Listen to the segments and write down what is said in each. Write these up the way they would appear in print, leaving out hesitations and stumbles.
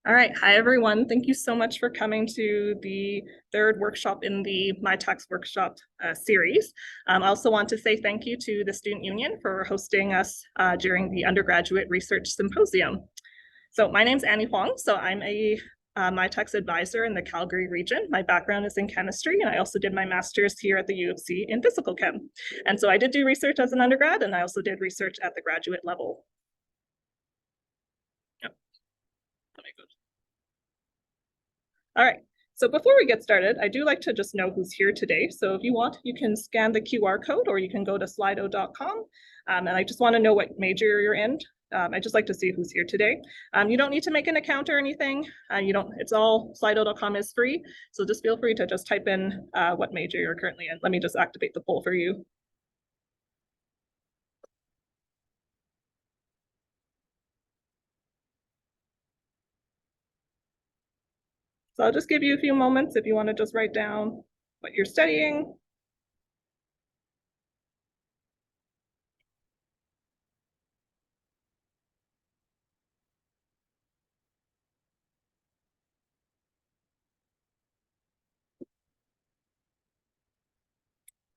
All right. Hi, everyone. Thank you so much for coming to the third workshop in the Mitacs workshop series. I also want to say thank you to the Student Union for hosting us during the Undergraduate Research Symposium. So my name's Annie Huang. So I'm a Mitacs advisor in the Calgary region. My background is in chemistry, and I also did my master's here at the U of C in physical chem. And so I did do research as an undergrad, and I also did research at the graduate level. All right, so before we get started, I do like to just know who's here today. So if you want, you can scan the QR code or you can go to slido.com. And I just want to know what major you're in. I just like to see who's here today. You don't need to make an account or anything. It's all, slido.com is free. So just feel free to just type in what major you're currently in. Let me just activate the poll for you. So I'll just give you a few moments if you want to just write down what you're studying.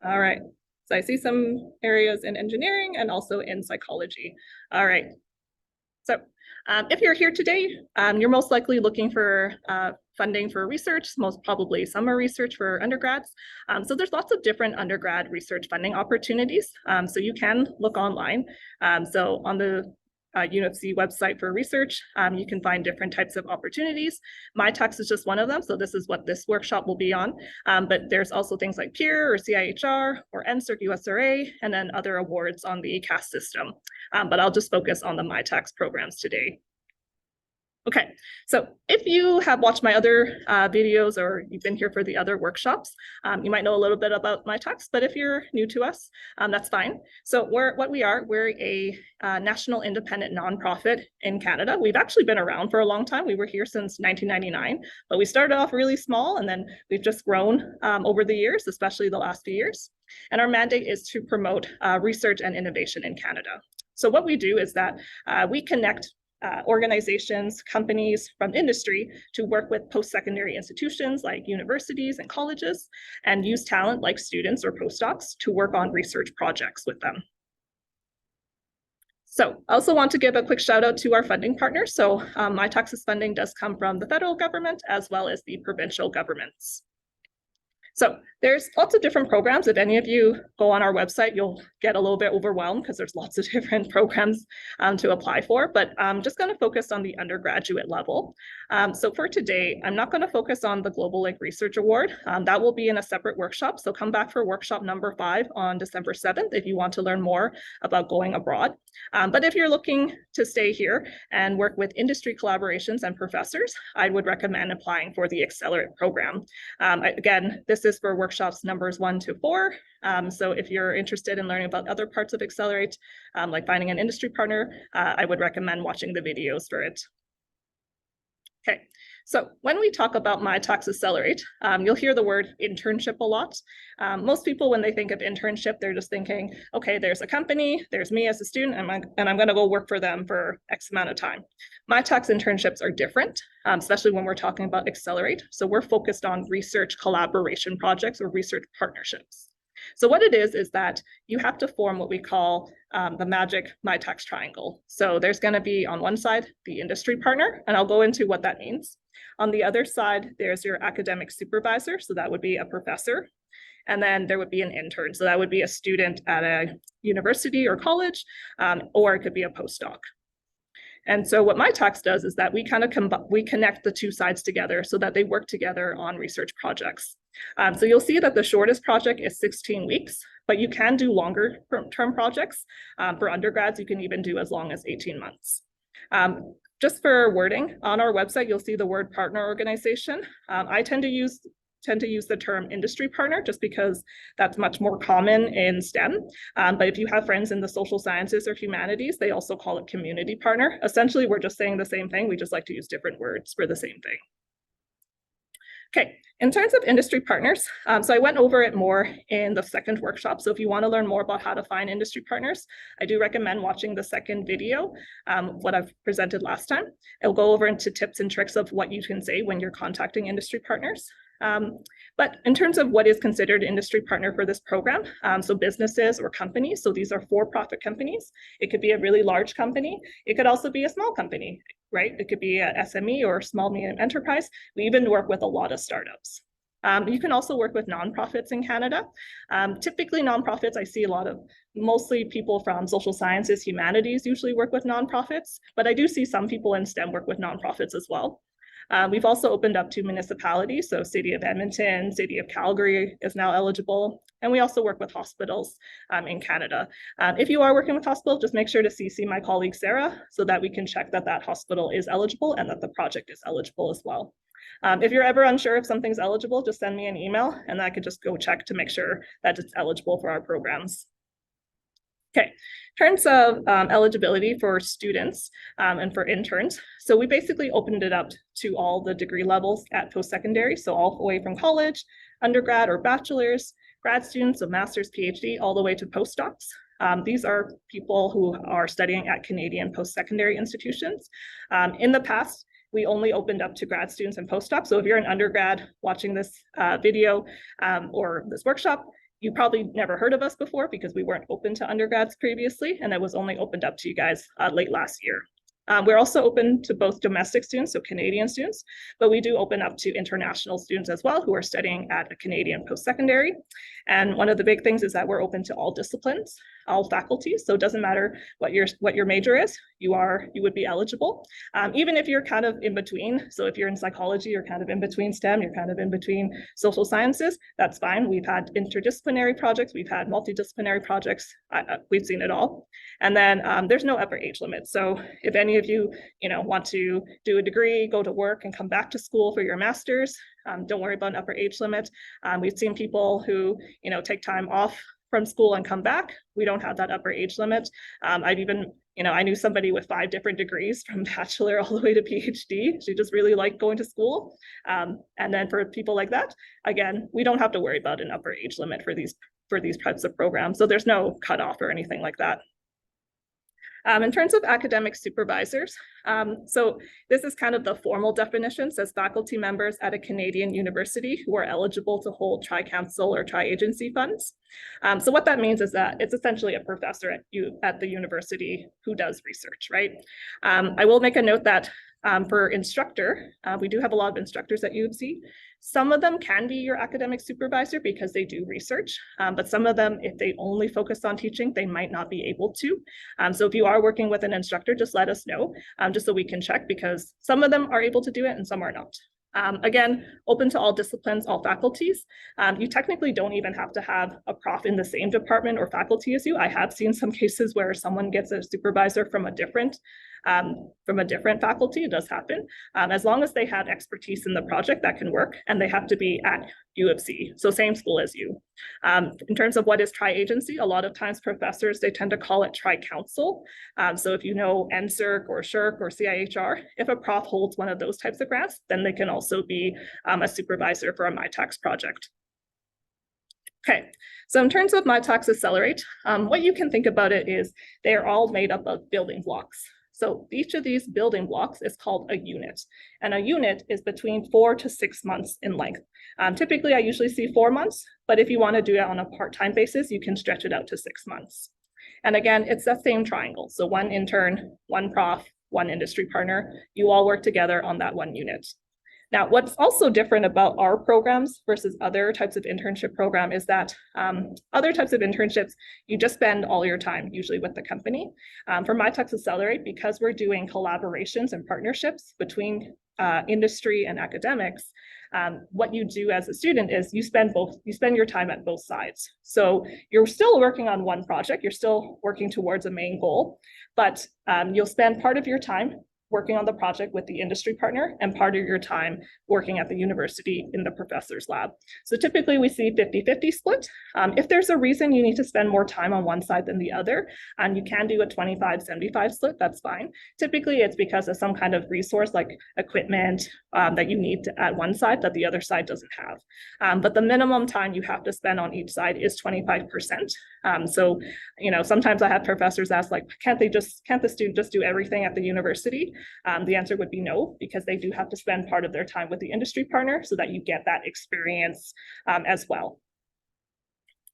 All right, so I see some areas in engineering and also in psychology. All right, so if you're here today, you're most likely looking for funding for research, most probably summer research for undergrads. So there's lots of different undergrad research funding opportunities. So you can look online. So on the U of C website for research, you can find different types of opportunities. Mitacs is just one of them, so this is what this workshop will be on. But there's also things like PEER or CIHR or NSERC USRA, and then other awards on the CAS system. But I'll just focus on the Mitacs programs today. Okay, so if you have watched my other videos or you've been here for the other workshops, you might know a little bit about Mitacs, but if you're new to us, that's fine. So we're a national independent nonprofit in Canada. We've actually been around for a long time. We were here since 1999, but we started off really small and then we've just grown over the years, especially the last few years. And our mandate is to promote research and innovation in Canada. So what we do is that we connect organizations, companies from industry to work with post-secondary institutions like universities and colleges and use talent like students or postdocs to work on research projects with them. So I also want to give a quick shout out to our funding partners. So Mitacs' funding does come from the federal government as well as the provincial governments. So there's lots of different programs. If any of you go on our website, you'll get a little bit overwhelmed because there's lots of different programs to apply for, but I'm just going to focus on the undergraduate level. So for today, I'm not going to focus on the Global Link Research Award. That will be in a separate workshop. So come back for workshop number 5 on December 7th if you want to learn more about going abroad. But if you're looking to stay here and work with industry collaborations and professors, I would recommend applying for the Accelerate program. Again, this is for workshops numbers 1 to 4. So if you're interested in learning about other parts of Accelerate, like finding an industry partner, I would recommend watching the videos for it. Okay, so when we talk about Mitacs Accelerate, you'll hear the word internship a lot. Most people, when they think of internship, they're just thinking, okay, there's a company, there's me as a student, and I'm going to go work for them for X amount of time. Mitacs internships are different, especially when we're talking about Accelerate. So we're focused on research collaboration projects or research partnerships. So what it is that you have to form what we call the magic Mitacs triangle. So there's going to be on one side the industry partner, and I'll go into what that means. On the other side, there's your academic supervisor, so that would be a professor. And then there would be an intern, so that would be a student at a university or college, or it could be a postdoc. And so what Mitacs does is that we kind of connect the two sides together so that they work together on research projects. So you'll see that the shortest project is 16 weeks, but you can do longer term projects. For undergrads, you can even do as long as 18 months. Just for wording, on our website, you'll see the word partner organization. I tend to use the term industry partner just because that's much more common in STEM. But if you have friends in the social sciences or humanities, they also call it community partner. Essentially, we're just saying the same thing. We just like to use different words for the same thing. Okay, in terms of industry partners, so I went over it more in the second workshop. So if you want to learn more about how to find industry partners, I do recommend watching the second video, what I've presented last time. It'll go over into tips and tricks of what you can say when you're contacting industry partners. But in terms of what is considered an industry partner for this program, so businesses or companies, so these are for-profit companies. It could be a really large company. It could also be a small company, right? It could be a SME or small medium enterprise. We even work with a lot of startups. You can also work with nonprofits in Canada. Typically nonprofits, I see a lot of, mostly people from social sciences, humanities usually work with nonprofits, but I do see some people in STEM work with nonprofits as well. We've also opened up to municipalities, so City of Edmonton, City of Calgary is now eligible, and we also work with hospitals in Canada. If you are working with hospitals, just make sure to CC my colleague Sarah so that we can check that that hospital is eligible and that the project is eligible as well. If you're ever unsure if something's eligible, just send me an email and I could just go check to make sure that it's eligible for our programs. Okay, in terms of eligibility for students and for interns, so we basically opened it up to all the degree levels at post-secondary, so all the way from college, undergrad or bachelor's, grad students, so master's, PhD, all the way to postdocs. These are people who are studying at Canadian post-secondary institutions. In the past, we only opened up to grad students and postdocs. So if you're an undergrad watching this video or this workshop, you probably never heard of us before because we weren't open to undergrads previously, and it was only opened up to you guys late last year. We're also open to both domestic students, so Canadian students, but we do open up to international students as well who are studying at a Canadian post-secondary. And one of the big things is that we're open to all disciplines, all faculties. So it doesn't matter what your major is, you would be eligible. Even if you're kind of in between. So if you're in psychology, you're kind of in between STEM, you're kind of in between social sciences, that's fine. We've had interdisciplinary projects, we've had multidisciplinary projects, we've seen it all. And then there's no upper age limit. So if any of you, want to do a degree, go to work and come back to school for your master's, don't worry about an upper age limit. We've seen people who, take time off from school and come back. We don't have that upper age limit. I've even, I knew somebody with 5 different degrees from bachelor all the way to PhD. She just really liked going to school. And then for people like that, again, we don't have to worry about an upper age limit for these types of programs. So there's no cutoff or anything like that. In terms of academic supervisors, so this is kind of the formal definition, says faculty members at a Canadian university who are eligible to hold tri-council or tri-agency funds. So what that means is that it's essentially a professor at the university who does research, right? I will make a note that for instructor, we do have a lot of instructors at U of C. Some of them can be your academic supervisor because they do research, but some of them, if they only focus on teaching, they might not be able to. So if you are working with an instructor, just let us know, just so we can check, because some of them are able to do it and some are not. Again, open to all disciplines, all faculties. You technically don't even have to have a prof in the same department or faculty as you. I have seen some cases where someone gets a supervisor from a different faculty. It does happen. As long as they have expertise in the project, that can work, and they have to be at U of C, so same school as you. In terms of what is tri-agency, a lot of times professors, they tend to call it tri-council. So if you know NSERC or SHRC or CIHR, if a prof holds one of those types of grants, then they can also be a supervisor for a Mitacs project. Okay, so in terms of Mitacs Accelerate, what you can think about it is they are all made up of building blocks. So each of these building blocks is called a unit, and a unit is between 4 to 6 months in length. Typically, I usually see 4 months, but if you want to do it on a part-time basis, you can stretch it out to 6 months. And again, it's that same triangle. So 1 intern, 1 prof, 1 industry partner, you all work together on that 1 unit. Now, what's also different about our programs versus other types of internship program is that other types of internships, you just spend all your time usually with the company. For Mitacs Accelerate, because we're doing collaborations and partnerships between industry and academics, what you do as a student is you spend your time at both sides. So you're still working on one project, you're still working towards a main goal, but you'll spend part of your time working on the project with the industry partner and part of your time working at the university in the professor's lab. So typically we see 50-50 split. If there's a reason you need to spend more time on one side than the other, you can do a 25-75 split, that's fine. Typically it's because of some kind of resource like equipment that you need at one side that the other side doesn't have. But the minimum time you have to spend on each side is 25%. So, you know, sometimes I have professors ask like, can't the student just do everything at the university? The answer would be no, because they do have to spend part of their time with the industry partner so that you get that experience as well.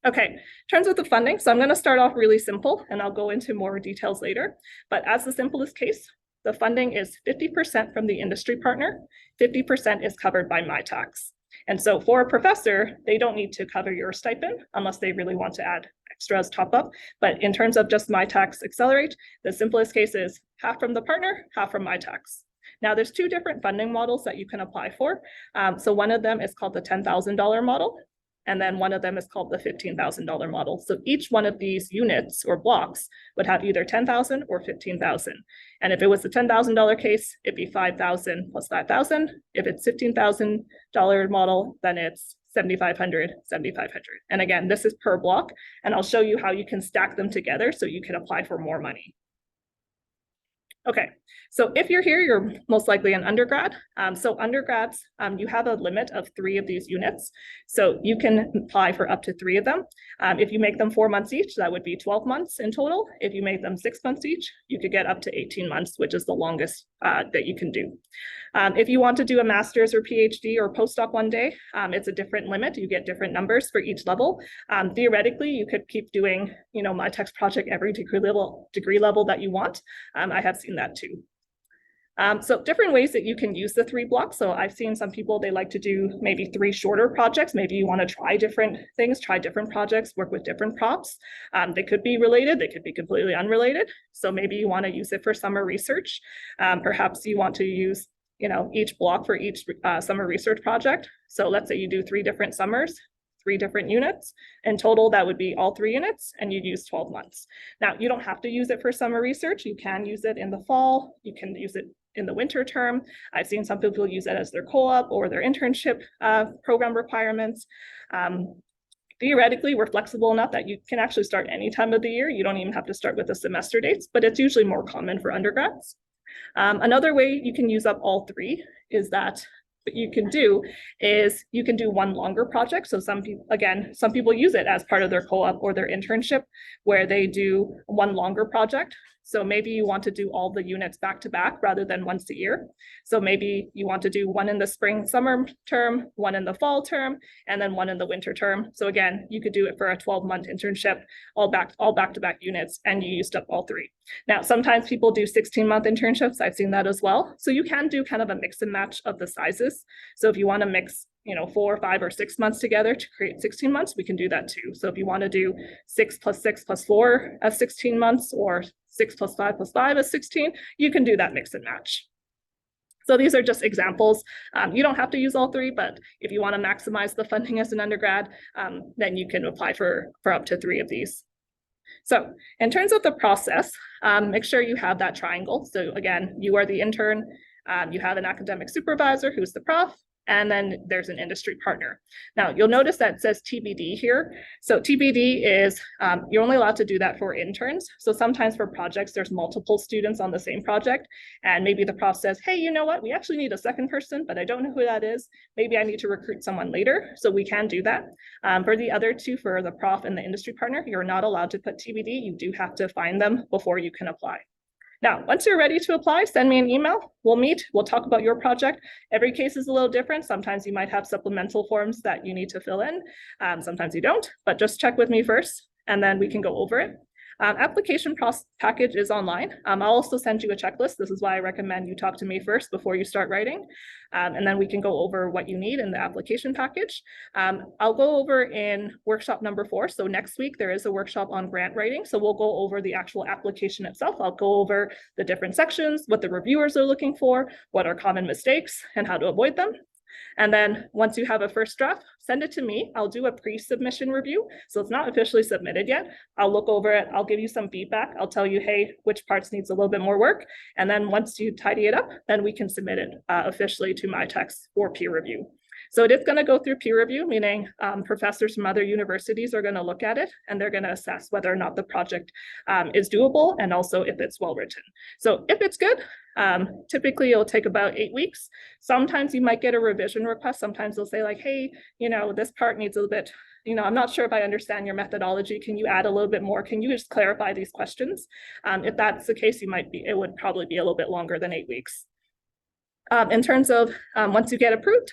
Okay, in terms of the funding, so I'm going to start off really simple and I'll go into more details later. But as the simplest case, the funding is 50% from the industry partner, 50% is covered by Mitacs. And so for a professor, they don't need to cover your stipend unless they really want to add extras top up. But in terms of just Mitacs Accelerate, the simplest case is half from the partner, half from Mitacs. Now there's two different funding models that you can apply for. So one of them is called the $10,000 model. And then one of them is called the $15,000 model. So each one of these units or blocks would have either 10,000 or 15,000. And if it was the $10,000 case, it'd be 5,000 plus 5,000. If it's $15,000 model, then it's 7,500, 7,500. And again, this is per block, and I'll show you how you can stack them together so you can apply for more money. Okay, so if you're here, you're most likely an undergrad. So undergrads, you have a limit of 3 of these units. So you can apply for up to 3 of them. If you make them 4 months each, that would be 12 months in total. If you make them 6 months each, you could get up to 18 months, which is the longest that you can do. If you want to do a master's or PhD or postdoc one day, it's a different limit. You get different numbers for each level. Theoretically, you could keep doing, you know, Mitacs project every degree level that you want. I have seen that too. So different ways that you can use the 3 blocks. So I've seen some people, they like to do maybe 3 shorter projects. Maybe you want to try different things, try different projects, work with different profs. They could be related, they could be completely unrelated. So maybe you want to use it for summer research. Perhaps you want to use, you know, each block for each summer research project. So let's say you do 3 different summers, 3 different units. In total, that would be all 3 units, and you'd use 12 months. Now, you don't have to use it for summer research. You can use it in the fall. You can use it in the winter term. I've seen some people use it as their co-op or their internship program requirements. Theoretically, we're flexible enough that you can actually start any time of the year. You don't even have to start with the semester dates, but it's usually more common for undergrads. Another way you can use up all 3 is that what you can do is you can do one longer project. So some people use it as part of their co-op or their internship where they do one longer project. So maybe you want to do all the units back to back rather than once a year. So maybe you want to do one in the spring summer term, one in the fall term, and then one in the winter term. So again, you could do it for a 12-month internship, all back-to-back units, and you used up all 3. Now, sometimes people do 16-month internships. I've seen that as well. So you can do kind of a mix and match of the sizes. So if you want to mix, you know, 4, 5, or 6 months together to create 16 months, we can do that too. So if you want to do 6 plus 6 plus 4 as 16 months, or 6 plus 5 plus 5 as 16, you can do that mix and match. So these are just examples. You don't have to use all 3, but if you want to maximize the funding as an undergrad, then you can apply for up to 3 of these. So in terms of the process, make sure you have that triangle. So again, you are the intern, you have an academic supervisor who's the prof, and then there's an industry partner. Now, you'll notice that it says TBD here. So TBD is, you're only allowed to do that for interns. So sometimes for projects, there's multiple students on the same project, and maybe the prof says, hey, you know what, we actually need a second person, but I don't know who that is. Maybe I need to recruit someone later. So we can do that. For the other 2, for the prof and the industry partner, you're not allowed to put TBD. You do have to find them before you can apply. Now, once you're ready to apply, send me an email. We'll meet, we'll talk about your project. Every case is a little different. Sometimes you might have supplemental forms that you need to fill in. Sometimes you don't, but just check with me first, and then we can go over it. Application package is online. I'll also send you a checklist. This is why I recommend you talk to me first before you start writing. And then we can go over what you need in the application package. I'll go over in workshop number 4. So next week, there is a workshop on grant writing. So we'll go over the actual application itself. I'll go over the different sections, what the reviewers are looking for, what are common mistakes, and how to avoid them. And then once you have a first draft, send it to me. I'll do a pre-submission review. So it's not officially submitted yet. I'll look over it. I'll give you some feedback. I'll tell you, hey, which parts needs a little bit more work. And then once you tidy it up, then we can submit it officially to Mitacs for peer review. So it is going to go through peer review, meaning professors from other universities are going to look at it and they're going to assess whether or not the project is doable and also if it's well written. So if it's good, typically it'll take about 8 weeks. Sometimes you might get a revision request. Sometimes they'll say like, hey, you know, this part needs a little bit, you know, I'm not sure if I understand your methodology. Can you add a little bit more? Can you just clarify these questions? If that's the case, it would probably be a little bit longer than 8 weeks. In terms of once you get approved,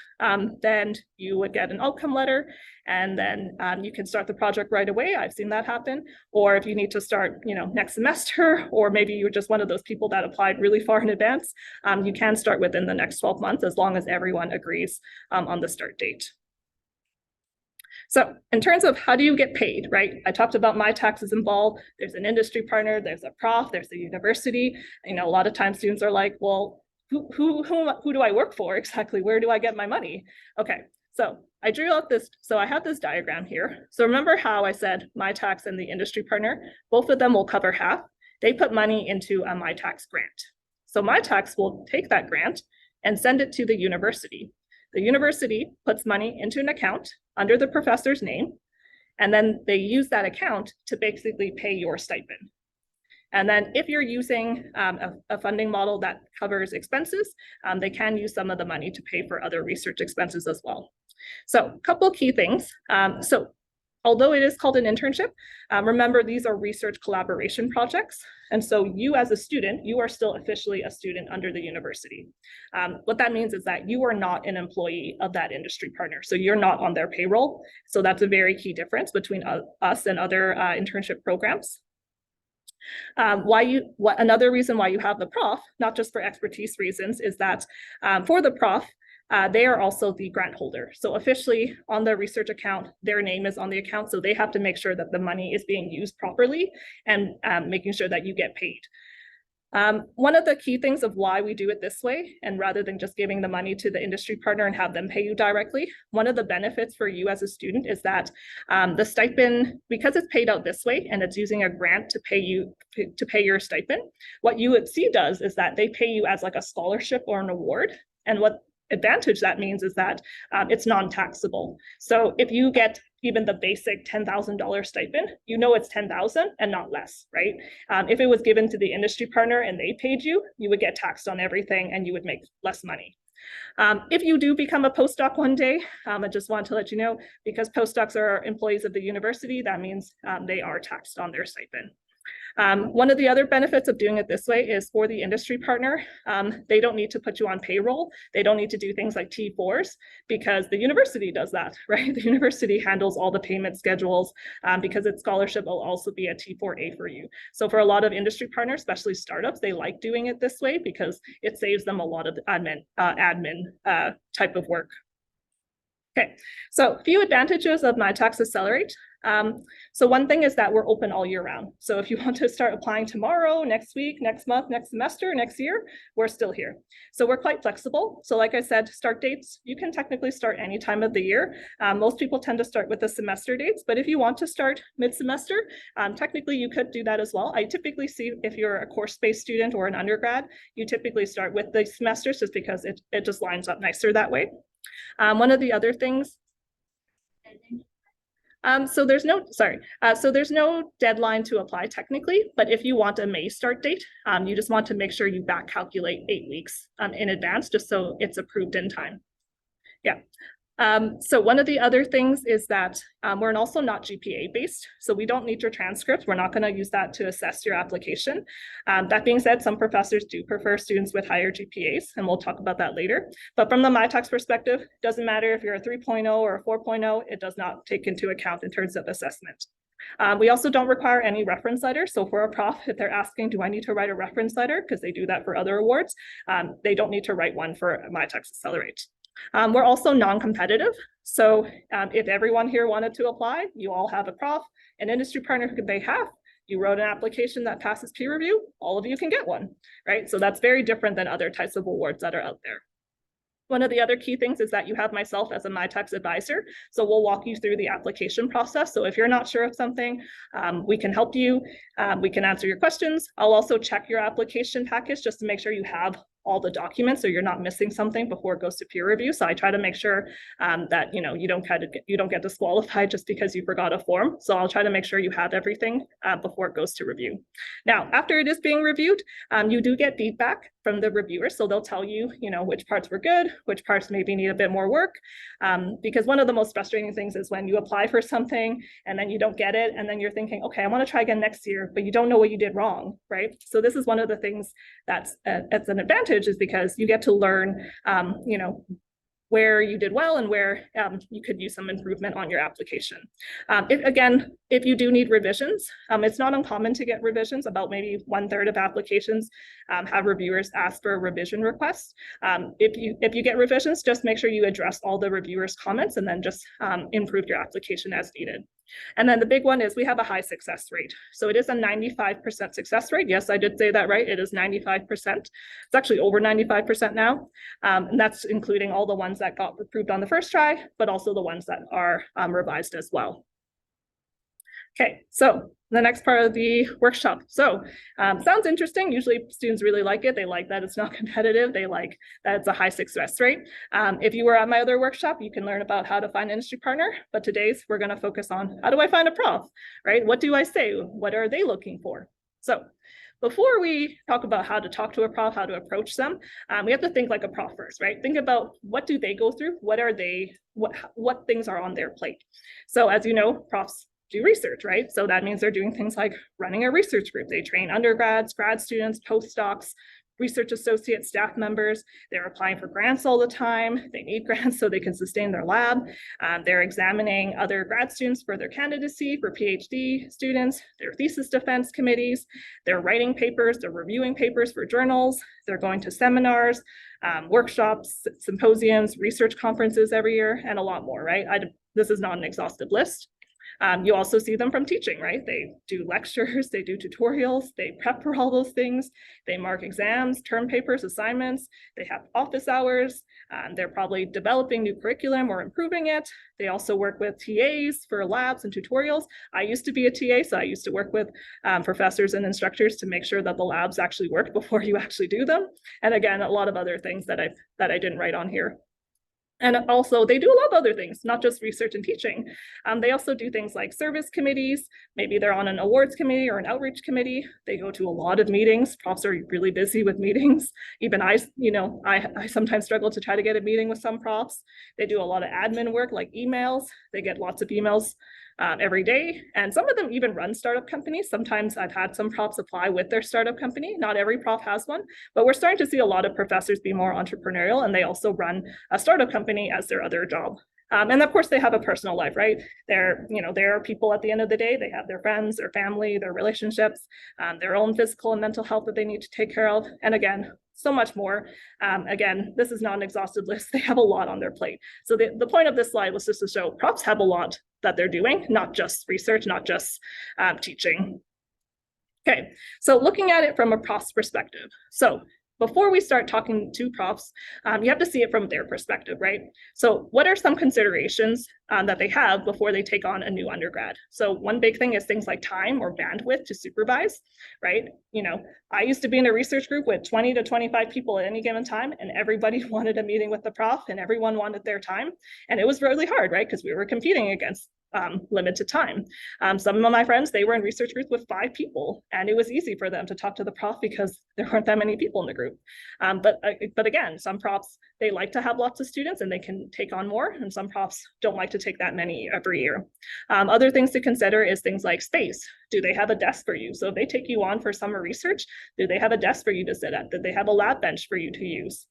then you would get an outcome letter and then you can start the project right away. I've seen that happen. Or if you need to start, you know, next semester, or maybe you're just one of those people that applied really far in advance, you can start within the next 12 months as long as everyone agrees on the start date. So in terms of how do you get paid, right? I talked about Mitacs is involved. There's an industry partner, there's a prof, there's a university. You know, a lot of times students are like, well, who do I work for exactly? Where do I get my money? Okay, so I drew out this, so I have this diagram here. So remember how I said Mitacs and the industry partner, both of them will cover half. They put money into a Mitacs grant. So Mitacs will take that grant and send it to the university. The university puts money into an account under the professor's name, and then they use that account to basically pay your stipend. And then if you're using a funding model that covers expenses, they can use some of the money to pay for other research expenses as well. So a couple of key things. So although it is called an internship, remember these are research collaboration projects. And so you as a student, you are still officially a student under the university. What that means is that you are not an employee of that industry partner. So you're not on their payroll. So that's a very key difference between us and other internship programs. Another reason why you have the prof, not just for expertise reasons, is that for the prof, they are also the grant holder. So officially on the research account, their name is on the account. So they have to make sure that the money is being used properly and making sure that you get paid. One of the key things of why we do it this way, and rather than just giving the money to the industry partner and have them pay you directly, one of the benefits for you as a student is that the stipend, because it's paid out this way and it's using a grant to pay your stipend, what UFC does is that they pay you as like a scholarship or an award. And what advantage that means is that it's non-taxable. So if you get even the basic $10,000 stipend, you know it's $10,000 and not less, right? If it was given to the industry partner and they paid you, you would get taxed on everything and you would make less money. If you do become a postdoc one day, I just want to let you know, because postdocs are employees of the university, that means they are taxed on their stipend. One of the other benefits of doing it this way is for the industry partner, they don't need to put you on payroll. They don't need to do things like T4s because the university does that, right? The university handles all the payment schedules because its scholarship will also be a T4A for you. So for a lot of industry partners, especially startups, they like doing it this way because it saves them a lot of admin type of work. Okay, so a few advantages of Mitacs Accelerate. So one thing is that we're open all year round. So if you want to start applying tomorrow, next week, next month, next semester, next year, we're still here. So we're quite flexible. So like I said, start dates, you can technically start any time of the year. Most people tend to start with the semester dates, but if you want to start mid-semester, technically you could do that as well. I typically see if you're a course-based student or an undergrad, you typically start with the semesters just because it just lines up nicer that way. One of the other things, so there's no deadline to apply technically, but if you want a May start date, you just want to make sure you back calculate 8 weeks in advance, just so it's approved in time. Yeah. So one of the other things is that we're also not GPA based, so we don't need your transcript. We're not going to use that to assess your application. That being said, some professors do prefer students with higher GPAs, and we'll talk about that later. But from the Mitacs perspective, doesn't matter if you're a 3.0 or a 4.0, it does not take into account in terms of assessment. We also don't require any reference letters. So for a prof, if they're asking, do I need to write a reference letter? Because they do that for other awards, they don't need to write one for Mitacs Accelerate. We're also non-competitive. So if everyone here wanted to apply, you all have a prof, an industry partner who could pay half, you wrote an application that passes peer review, all of you can get one, right? So that's very different than other types of awards that are out there. One of the other key things is that you have myself as a Mitacs advisor. So we'll walk you through the application process. So if you're not sure of something, we can help you. We can answer your questions. I'll also check your application package just to make sure you have all the documents so you're not missing something before it goes to peer review. So I try to make sure that you don't get disqualified just because you forgot a form. So I'll try to make sure you have everything before it goes to review. Now, after it is being reviewed, you do get feedback from the reviewers. So they'll tell you, which parts were good, which parts maybe need a bit more work. Because one of the most frustrating things is when you apply for something and then you don't get it. And then you're thinking, okay, I want to try again next year, but you don't know what you did wrong, right? So this is one of the things that's an advantage, is because you get to learn, where you did well and where you could use some improvement on your application. If you do need revisions, it's not uncommon to get revisions. About maybe 1/3 of applications have reviewers ask for a revision request. If you get revisions, just make sure you address all the reviewers' comments and then just improve your application as needed. And then the big one is we have a high success rate. So it is a 95% success rate. Yes, I did say that right. It is 95%. It's actually over 95% now. And that's including all the ones that got approved on the first try, but also the ones that are revised as well. Okay, so the next part of the workshop. So sounds interesting. Usually students really like it. They like that it's not competitive. They like that it's a high success rate. If you were at my other workshop, you can learn about how to find an industry partner. But today's, we're going to focus on how do I find a prof, right? What do I say? What are they looking for? So before we talk about how to talk to a prof, how to approach them, we have to think like a prof first, right? Think about what do they go through? What things are on their plate? So as you know, profs do research, right? So that means they're doing things like running a research group. They train undergrads, grad students, postdocs, research associate staff members. They're applying for grants all the time. They need grants so they can sustain their lab. They're examining other grad students for their candidacy, for PhD students, their thesis defense committees. They're writing papers, they're reviewing papers for journals. They're going to seminars, workshops, symposiums, research conferences every year, and a lot more, right? This is not an exhaustive list. You also see them from teaching, right? They do lectures, they do tutorials, they prep for all those things. They mark exams, term papers, assignments. They have office hours. They're probably developing new curriculum or improving it. They also work with TAs for labs and tutorials. I used to be a TA, so I used to work with professors and instructors to make sure that the labs actually work before you actually do them. And again, a lot of other things that I didn't write on here. And also they do a lot of other things, not just research and teaching. They also do things like service committees. Maybe they're on an awards committee or an outreach committee. They go to a lot of meetings. Profs are really busy with meetings. Even I sometimes struggle to try to get a meeting with some profs. They do a lot of admin work like emails. They get lots of emails every day. And some of them even run startup companies. Sometimes I've had some profs apply with their startup company. Not every prof has one, but we're starting to see a lot of professors be more entrepreneurial, and they also run a startup company as their other job. And of course they have a personal life, right? There are people at the end of the day. They have their friends, their family, their relationships, their own physical and mental health that they need to take care of. And again, so much more. Again, this is not an exhaustive list. They have a lot on their plate. So the point of this slide was just to show profs have a lot that they're doing, not just research, not just teaching. Okay, so looking at it from a prof's perspective. So before we start talking to profs, you have to see it from their perspective, right? So what are some considerations that they have before they take on a new undergrad? So one big thing is things like time or bandwidth to supervise, right? I used to be in a research group with 20 to 25 people at any given time, and everybody wanted a meeting with the prof and everyone wanted their time. And it was really hard, right? Because we were competing against limited time. Some of my friends, they were in research groups with 5 people, and it was easy for them to talk to the prof because there weren't that many people in the group. But again, some profs, they like to have lots of students and they can take on more, and some profs don't like to take that many every year. Other things to consider is things like space. Do they have a desk for you? So if they take you on for summer research, do they have a desk for you to sit at? Do they have a lab bench for you to use?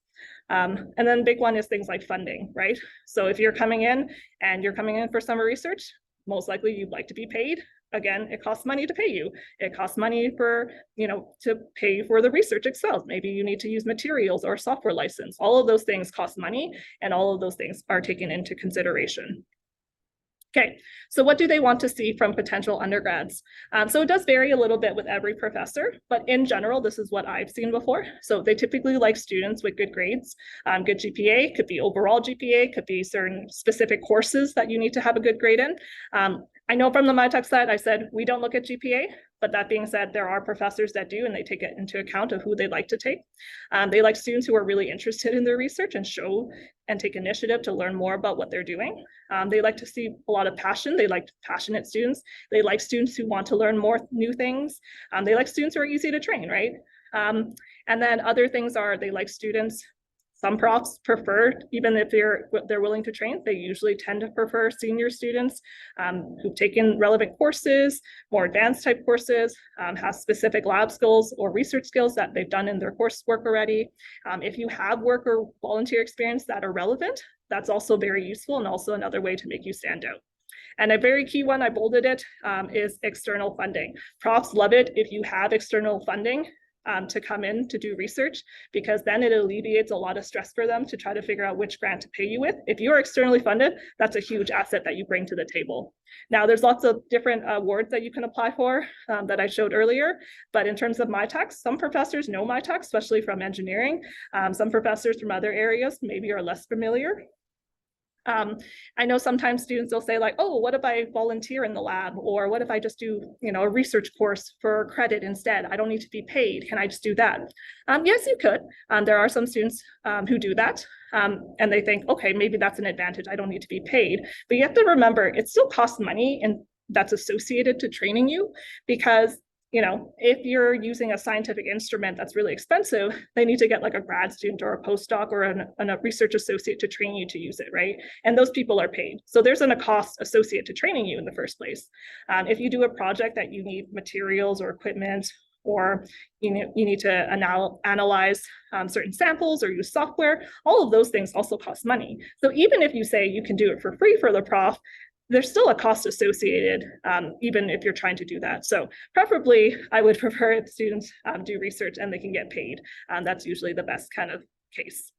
And then big one is things like funding, right? So if you're coming in and you're coming in for summer research, most likely you'd like to be paid. Again, it costs money to pay you. It costs money for, to pay for the research itself. Maybe you need to use materials or software license. All of those things cost money, and all of those things are taken into consideration. Okay, so what do they want to see from potential undergrads? So it does vary a little bit with every professor, but in general, this is what I've seen before. So they typically like students with good grades, good GPA, could be overall GPA, could be certain specific courses that you need to have a good grade in. I know from the Mitacs side, I said, we don't look at GPA, but that being said, there are professors that do, and they take it into account of who they like to take. They like students who are really interested in their research and show and take initiative to learn more about what they're doing. They like to see a lot of passion. They like passionate students. They like students who want to learn more new things. They like students who are easy to train, right? And then other things are they like students. Some profs prefer, even if they're willing to train, they usually tend to prefer senior students who've taken relevant courses, more advanced type courses, have specific lab skills or research skills that they've done in their coursework already. If you have work or volunteer experience that are relevant, that's also very useful and also another way to make you stand out. And a very key one, I bolded it, is external funding. Profs love it if you have external funding to come in to do research, because then it alleviates a lot of stress for them to try to figure out which grant to pay you with. If you're externally funded, that's a huge asset that you bring to the table. Now, there's lots of different awards that you can apply for that I showed earlier, but in terms of Mitacs, some professors know Mitacs, especially from engineering. Some professors from other areas maybe are less familiar. I know sometimes students will say like, oh, what if I volunteer in the lab? Or what if I just do, a research course for credit instead? I don't need to be paid. Can I just do that? Yes, you could. There are some students who do that. And they think, okay, maybe that's an advantage. I don't need to be paid. But you have to remember, it still costs money and that's associated to training you, because if you're using a scientific instrument that's really expensive, they need to get like a grad student or a postdoc or a research associate to train you to use it, right? And those people are paid. So there's a cost associated to training you in the first place. If you do a project that you need materials or equipment, or you need to analyze certain samples or use software, all of those things also cost money. So even if you say you can do it for free for the prof, there's still a cost associated, even if you're trying to do that. So preferably, I would prefer if students do research and they can get paid. That's usually the best kind of case.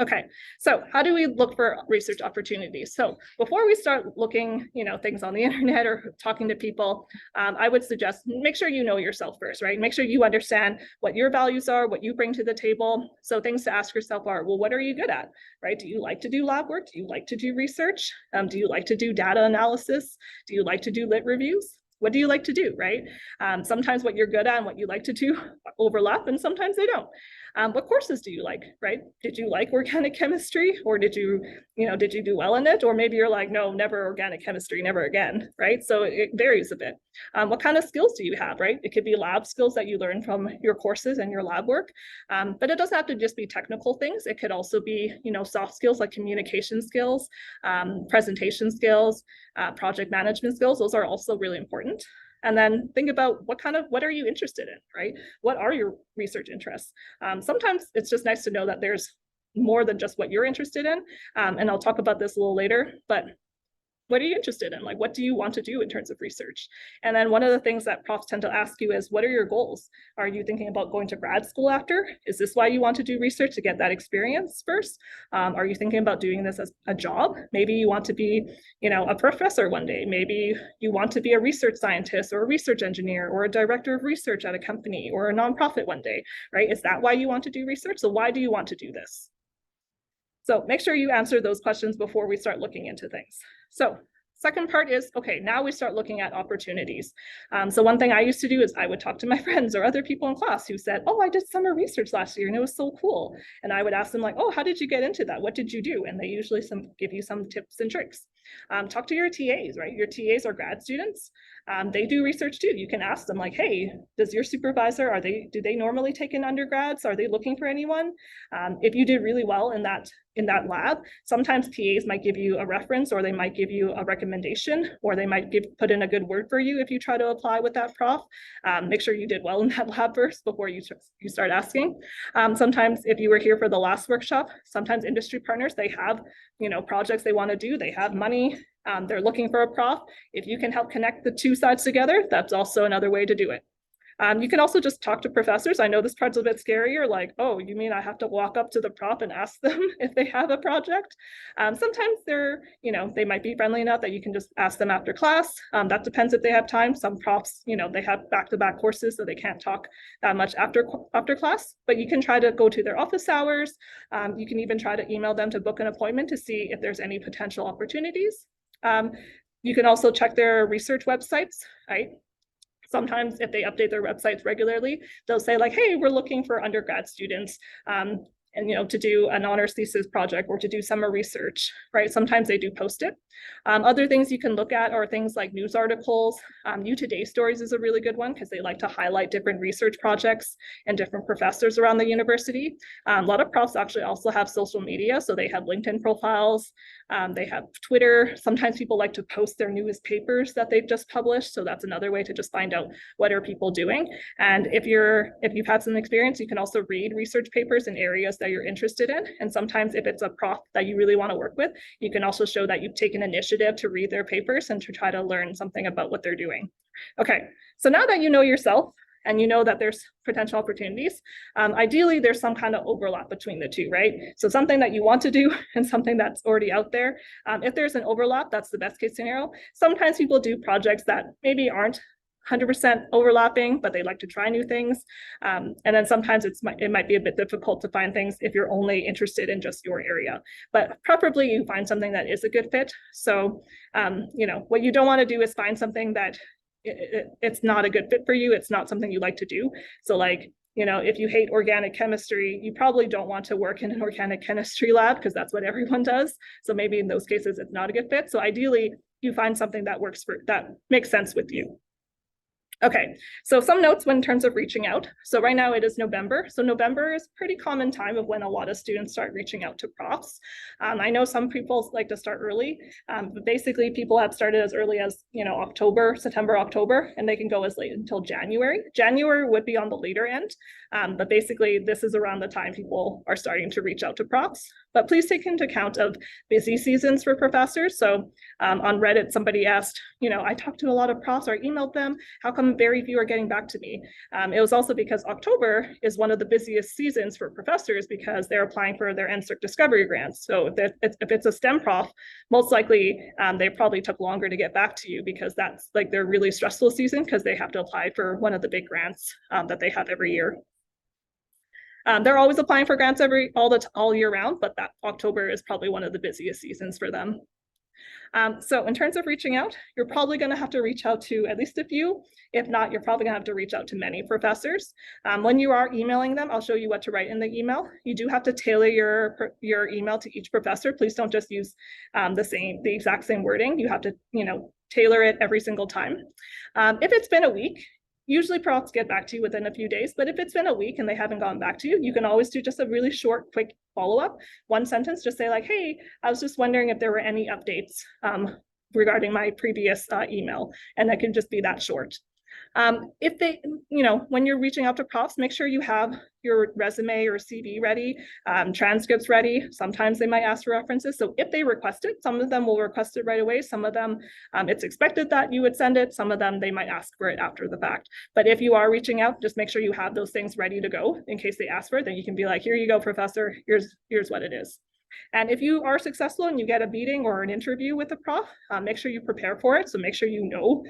Okay, so how do we look for research opportunities? So before we start looking, things on the internet or talking to people, I would suggest make sure you know yourself first, right? Make sure you understand what your values are, what you bring to the table. So things to ask yourself are, well, what are you good at, right? Do you like to do lab work? Do you like to do research? Do you like to do data analysis? Do you like to do lit reviews? What do you like to do, right? Sometimes what you're good at and what you like to do overlap, and sometimes they don't. What courses do you like, right? Did you like organic chemistry, or did you do well in it? Or maybe you're like, no, never organic chemistry, never again, right? So it varies a bit. What kind of skills do you have, right? It could be lab skills that you learn from your courses and your lab work, but it doesn't have to just be technical things. It could also be, soft skills like communication skills, presentation skills, project management skills. Those are also really important. And then think about what are you interested in, right? What are your research interests? Sometimes it's just nice to know that there's more than just what you're interested in. And I'll talk about this a little later, but what are you interested in? Like, what do you want to do in terms of research? And then one of the things that profs tend to ask you is, what are your goals? Are you thinking about going to grad school after? Is this why you want to do research, to get that experience first? Are you thinking about doing this as a job? Maybe you want to be, a professor one day. Maybe you want to be a research scientist or a research engineer or a director of research at a company or a nonprofit one day, right? Is that why you want to do research? So why do you want to do this? So make sure you answer those questions before we start looking into things. So second part is, okay, now we start looking at opportunities. So one thing I used to do is I would talk to my friends or other people in class who said, oh, I did summer research last year and it was so cool. And I would ask them like, oh, how did you get into that? What did you do? And they usually give you some tips and tricks. Talk to your TAs, right? Your TAs are grad students. They do research too. You can ask them like, hey, does your supervisor, do they normally take in undergrads? Are they looking for anyone? If you did really well in that lab, sometimes TAs might give you a reference, or they might give you a recommendation, or they might put in a good word for you if you try to apply with that prof. Make sure you did well in that lab first before you start asking. Sometimes if you were here for the last workshop, sometimes industry partners, they have projects they want to do, they have money, they're looking for a prof. If you can help connect the two sides together, that's also another way to do it. You can also just talk to professors. I know this part's a bit scarier, like, oh, you mean I have to walk up to the prof and ask them if they have a project? Sometimes they're, they might be friendly enough that you can just ask them after class. That depends if they have time. Some profs, they have back-to-back courses, so they can't talk that much after class, but you can try to go to their office hours. You can even try to email them to book an appointment to see if there's any potential opportunities. You can also check their research websites, right? Sometimes if they update their websites regularly, they'll say like, hey, we're looking for undergrad students and to do an honors thesis project or to do summer research, right? Sometimes they do post it. Other things you can look at are things like news articles. U Today Stories is a really good one because they like to highlight different research projects and different professors around the university. A lot of profs actually also have social media, so they have LinkedIn profiles, they have Twitter. Sometimes people like to post their newest papers that they've just published, so that's another way to just find out what are people doing. And if you've had some experience, you can also read research papers in areas that you're interested in. And sometimes if it's a prof that you really want to work with, you can also show that you've taken initiative to read their papers and to try to learn something about what they're doing. Okay, so now that you know yourself and you know that there's potential opportunities, ideally there's some kind of overlap between the two, right? So something that you want to do and something that's already out there. If there's an overlap, that's the best case scenario. Sometimes people do projects that maybe aren't 100% overlapping, but they like to try new things. And then sometimes it might be a bit difficult to find things if you're only interested in just your area. But preferably you find something that is a good fit. So, what you don't want to do is find something that it's not a good fit for you. It's not something you like to do. So like, if you hate organic chemistry, you probably don't want to work in an organic chemistry lab because that's what everyone does. So maybe in those cases, it's not a good fit. So ideally, you find something that that makes sense with you. Okay, so some notes in terms of reaching out. So right now it is November. So November is a pretty common time of when a lot of students start reaching out to profs. I know some people like to start early, but basically people have started as early as, September, October, and they can go as late until January. January would be on the later end, but basically this is around the time people are starting to reach out to profs. But please take into account of busy seasons for professors. So on Reddit, somebody asked, I talked to a lot of profs or I emailed them, how come very few are getting back to me? It was also because October is one of the busiest seasons for professors because they're applying for their NSERC discovery grants. So if it's a STEM prof, most likely they probably took longer to get back to you because that's like their really stressful season because they have to apply for one of the big grants that they have every year. They're always applying for grants all year round, but that October is probably one of the busiest seasons for them. So in terms of reaching out, you're probably going to have to reach out to at least a few. If not, you're probably going to have to reach out to many professors. When you are emailing them, I'll show you what to write in the email. You do have to tailor your email to each professor. Please don't just use the exact same wording. You have to, tailor it every single time. If it's been a week, usually profs get back to you within a few days, but if it's been a week and they haven't gotten back to you, you can always do just a really short, quick follow-up. One sentence, just say like, hey, I was just wondering if there were any updates regarding my previous email, and that can just be that short. If they, when you're reaching out to profs, make sure you have your resume or CV ready, transcripts ready. Sometimes they might ask for references. So if they request it, some of them will request it right away. Some of them, it's expected that you would send it. Some of them, they might ask for it after the fact. But if you are reaching out, just make sure you have those things ready to go in case they ask for it. Then you can be like, here you go, professor, here's what it is. And if you are successful and you get a meeting or an interview with a prof, make sure you prepare for it. So make sure you know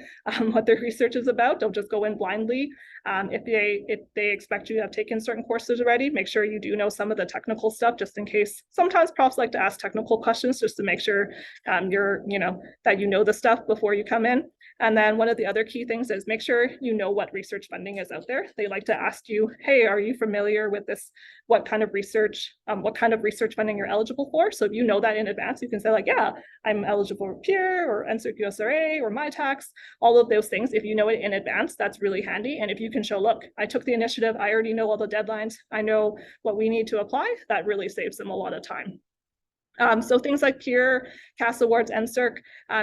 what their research is about. Don't just go in blindly. If they expect you to have taken certain courses already, make sure you do know some of the technical stuff, just in case. Sometimes profs like to ask technical questions just to make sure that you know the stuff before you come in. And then one of the other key things is make sure you know what research funding is out there. They like to ask you, hey, are you familiar with this? What kind of research funding you're eligible for? So if you know that in advance, you can say like, yeah, I'm eligible for peer or NSERC USRA or Mitacs, all of those things. If you know it in advance, that's really handy. And if you can show, look, I took the initiative, I already know all the deadlines, I know what we need to apply, that really saves them a lot of time. So things like peer, CAS awards, NSERC,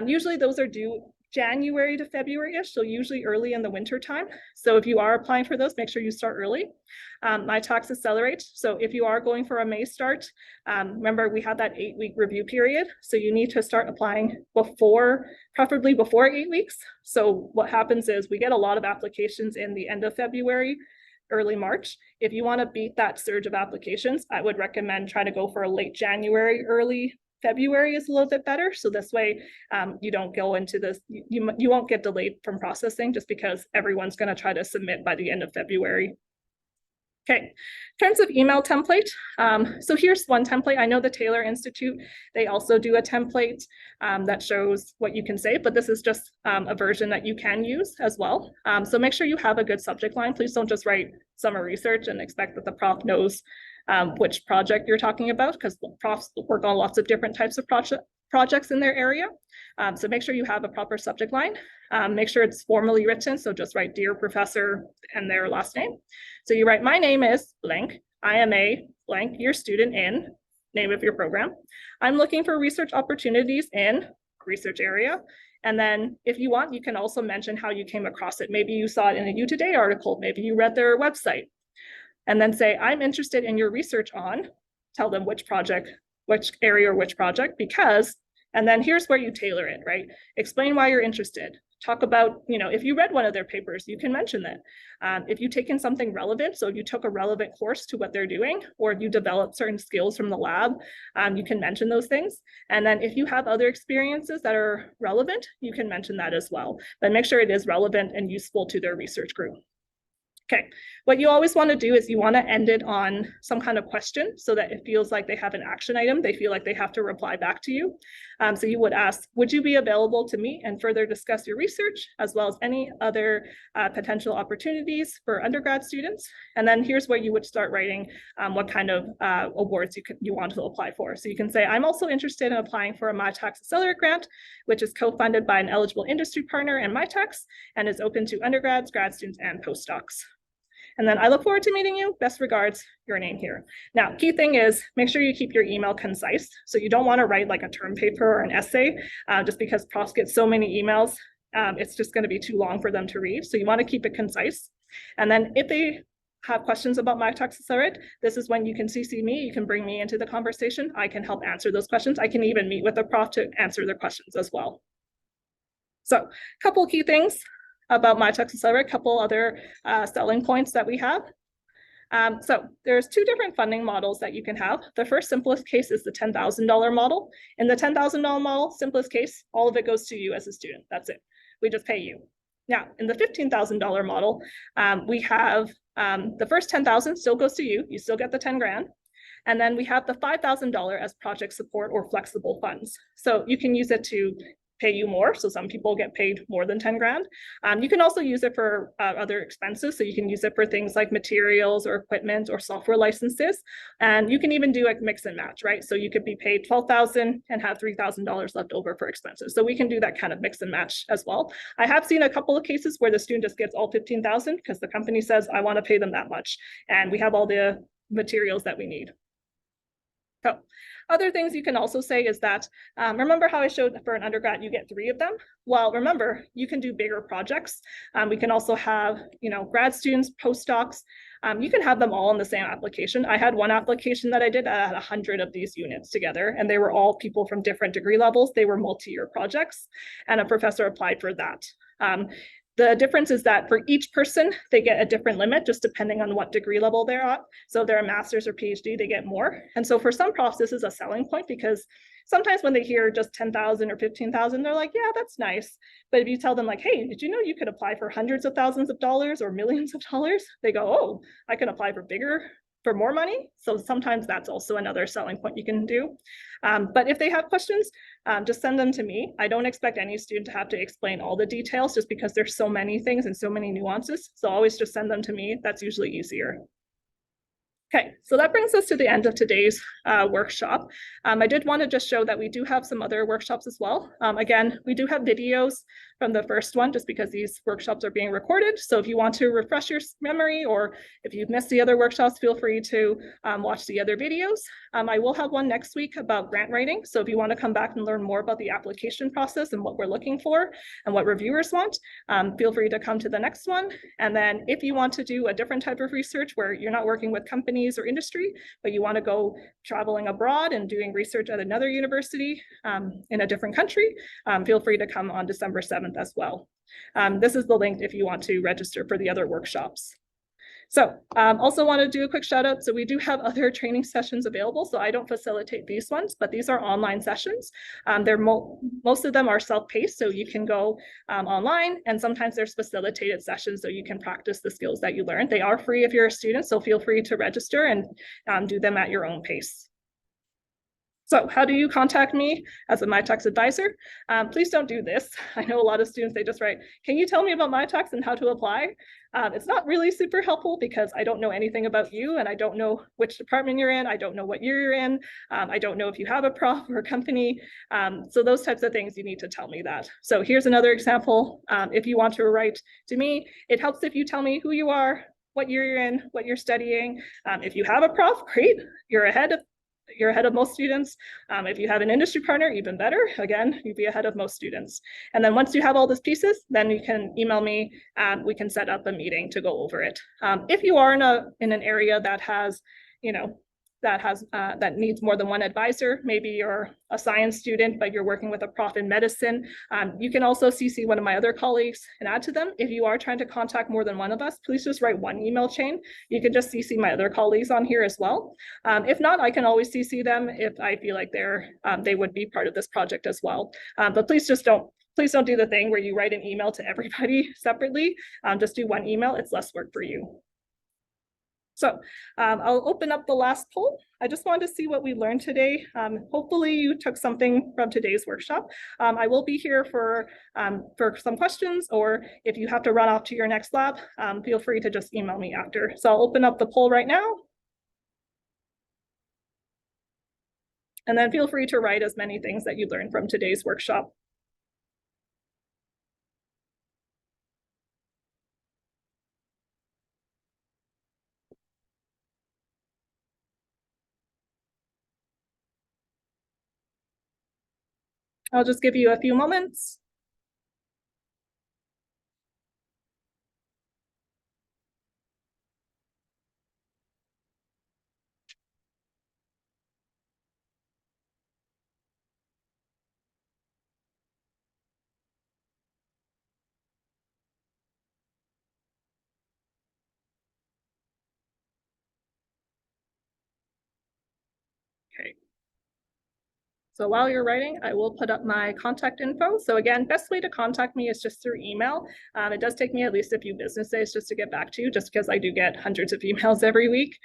usually those are due January to February-ish, so usually early in the winter time. So if you are applying for those, make sure you start early. Mitacs Accelerate, so if you are going for a May start, remember we have that 8-week review period, so you need to start applying before, preferably before 8 weeks. So what happens is we get a lot of applications in the end of February, early March. If you want to beat that surge of applications, I would recommend trying to go for a late January, early February is a little bit better. So this way you don't go into this, you won't get delayed from processing just because everyone's going to try to submit by the end of February. Okay, in terms of email template, so here's one template. I know the Taylor Institute, they also do a template that shows what you can say, but this is just a version that you can use as well. So make sure you have a good subject line. Please don't just write summer research and expect that the prof knows which project you're talking about, because profs work on lots of different types of projects in their area. So make sure you have a proper subject line. Make sure it's formally written. So just write dear professor and their last name. So you write, my name is blank. I am a blank, your student in, name of your program. I'm looking for research opportunities in research area. And then if you want, you can also mention how you came across it. Maybe you saw it in a U Today article. Maybe you read their website. And then say, I'm interested in your research on, tell them which project, which area or which project, because, and then here's where you tailor it, right? Explain why you're interested. Talk about, if you read one of their papers, you can mention that. If you've taken something relevant, so if you took a relevant course to what they're doing, or if you develop certain skills from the lab, you can mention those things. And then if you have other experiences that are relevant, you can mention that as well. But make sure it is relevant and useful to their research group. Okay, what you always want to do is you want to end it on some kind of question so that it feels like they have an action item. They feel like they have to reply back to you. So you would ask, would you be available to meet and further discuss your research as well as any other potential opportunities for undergrad students? And then here's where you would start writing what kind of awards you want to apply for. So you can say, I'm also interested in applying for a Mitacs Accelerate grant, which is co-funded by an eligible industry partner and Mitacs and is open to undergrads, grad students, and postdocs. And then I look forward to meeting you. Best regards, your name here. Now, key thing is make sure you keep your email concise. So you don't want to write like a term paper or an essay just because profs get so many emails. It's just going to be too long for them to read. So you want to keep it concise. And then if they have questions about Mitacs Accelerate, this is when you can CC me. You can bring me into the conversation. I can help answer those questions. I can even meet with the prof to answer their questions as well. So a couple key things about Mitacs Accelerate, a couple other selling points that we have. So there's two different funding models that you can have. The first simplest case is the $10,000 model. In the $10,000 model, simplest case, all of it goes to you as a student. That's it. We just pay you. Now, in the $15,000 model, we have the first $10,000 still goes to you. You still get the 10 grand. And then we have the $5,000 as project support or flexible funds. So you can use it to pay you more. So some people get paid more than 10 grand. You can also use it for other expenses. So you can use it for things like materials or equipment or software licenses. And you can even do a mix and match, right? So you could be paid $12,000 and have $3,000 left over for expenses. So we can do that kind of mix and match as well. I have seen a couple of cases where the student just gets all $15,000 because the company says, I want to pay them that much. And we have all the materials that we need. So other things you can also say is that, remember how I showed for an undergrad, you get 3 of them? Well, remember, you can do bigger projects. We can also have, grad students, postdocs. You can have them all in the same application. I had one application that I did that had 100 of these units together, and they were all people from different degree levels. They were multi-year projects, and a professor applied for that. The difference is that for each person, they get a different limit just depending on what degree level they're at. So if they're a master's or PhD, they get more. And so for some profs, this is a selling point because sometimes when they hear just 10,000 or 15,000, they're like, yeah, that's nice. But if you tell them like, hey, did you know you could apply for hundreds of thousands of dollars or millions of dollars? They go, oh, I can apply for more money. So sometimes that's also another selling point you can do. But if they have questions, just send them to me. I don't expect any student to have to explain all the details just because there's so many things and so many nuances. So always just send them to me. That's usually easier. Okay, so that brings us to the end of today's workshop. I did want to just show that we do have some other workshops as well. Again, we do have videos from the first one, just because these workshops are being recorded. So if you want to refresh your memory, or if you've missed the other workshops, feel free to watch the other videos. I will have one next week about grant writing. So if you want to come back and learn more about the application process and what we're looking for and what reviewers want, feel free to come to the next one. And then if you want to do a different type of research where you're not working with companies or industry, but you want to go traveling abroad and doing research at another university in a different country, feel free to come on December 7th as well. This is the link if you want to register for the other workshops. So also want to do a quick shout out. So we do have other training sessions available. So I don't facilitate these ones, but these are online sessions. Most of them are self-paced, so you can go online, and sometimes there's facilitated sessions so you can practice the skills that you learned. They are free if you're a student, so feel free to register and do them at your own pace. So how do you contact me as a Mitacs advisor? Please don't do this. I know a lot of students, they just write, can you tell me about Mitacs and how to apply? It's not really super helpful because I don't know anything about you, and I don't know which department you're in. I don't know what year you're in. I don't know if you have a prof or a company. So those types of things, you need to tell me that. So here's another example. If you want to write to me, it helps if you tell me who you are, what year you're in, what you're studying. If you have a prof, great, you're ahead of most students. If you have an industry partner, even better. Again, you'd be ahead of most students. And then once you have all these pieces, then you can email me and we can set up a meeting to go over it. If you are in an area that has, that needs more than one advisor, maybe you're a science student, but you're working with a prof in medicine, you can also CC one of my other colleagues and add to them. If you are trying to contact more than one of us, please just write one email chain. You can just CC my other colleagues on here as well. If not, I can always CC them if I feel like they would be part of this project as well. But please don't do the thing where you write an email to everybody separately. Just do one email, it's less work for you. So I'll open up the last poll. I just wanted to see what we learned today. Hopefully you took something from today's workshop. I will be here for some questions, or if you have to run off to your next lab, feel free to just email me after. So I'll open up the poll right now. And then feel free to write as many things that you learned from today's workshop. I'll just give you a few moments. Okay. So while you're writing, I will put up my contact info. So again, best way to contact me is just through email. It does take me at least a few business days just to get back to you, just because I do get hundreds of emails every week.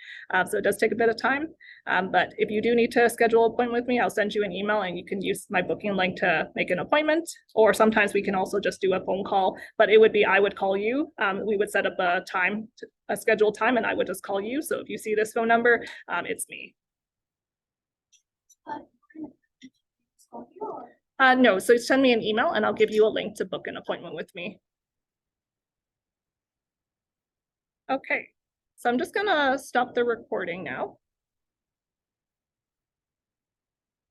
So it does take a bit of time. But if you do need to schedule an appointment with me, I'll send you an email and you can use my booking link to make an appointment. Or sometimes we can also just do a phone call, but it would be, I would call you. We would set up a scheduled time, and I would just call you. So if you see this phone number, it's me. No, so send me an email and I'll give you a link to book an appointment with me. Okay, so I'm just gonna stop the recording now.